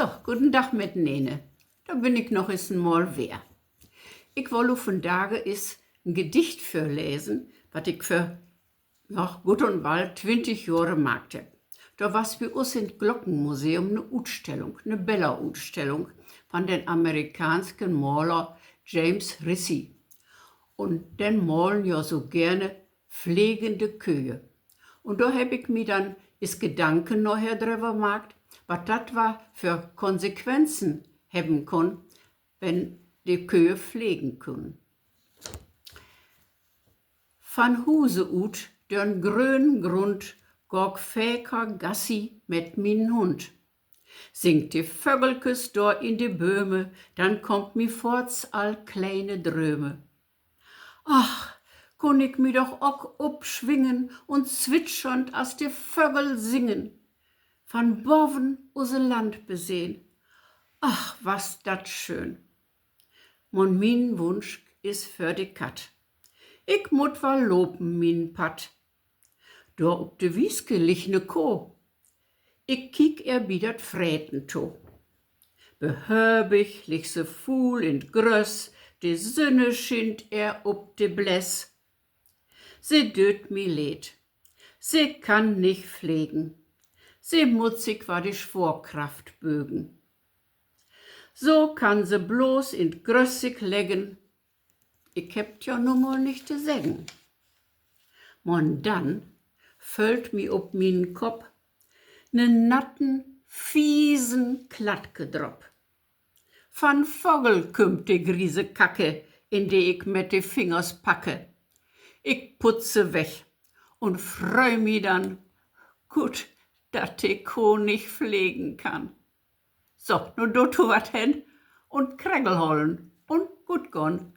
So, guten Dag met Nene. Da bin ich noch eens mal weer. Ik wil u vandaag eens een gedicht voorlezen, wat ik voor gut und bald 20 Jahre gemacht heb. Da was bei uns im Glockenmuseum eine Ausstellung, eine Bella-Ausstellung von dem amerikanischen Maler James Ricci. Und den malen ja so gerne pflegende Kühe. Und da habe ich mir dann is Gedanken nachher drüber gemacht, was das war für Konsequenzen haben kann, wenn die Kühe pflegen können. Van Huse ut, den grünen Grund, gog Fäker Gassi mit min Hund. Singt die Vögelkes dort in die Böhme, dann kommt mi forts all kleine Dröme. Ach, kun ich mi doch auch obschwingen und zwitschernd as die Vögel singen. Van boven use Land besehen. Ach, was dat schön. Mon min Wunsch is für die Kat. Ich mut war lopen min Pat. Da ob de Wieske lich ne Ko. Ich kiek erbiedert Fräten to. Behörbig lich se Fuhl in Gröss, die Sonne schint ob de Bläss. Sie döt mi leid. Sie kann nicht pflegen. Sie mutzig war die Schworkraft bögen. So kann se bloß in Grössig leggen. Ich hebt ja nun mal nicht zu sägen. Und dann fällt mi ob min Kopf ne natten, fiesen Klattgedrop. Van Vogel kümmt die griese Kacke, in die ich mit de Fingers packe. Ich putze weg und freu mi dann, gut, dat die Kuh nicht pflegen kann. So, nu do tu wat hen und Krängel holen und gut gon.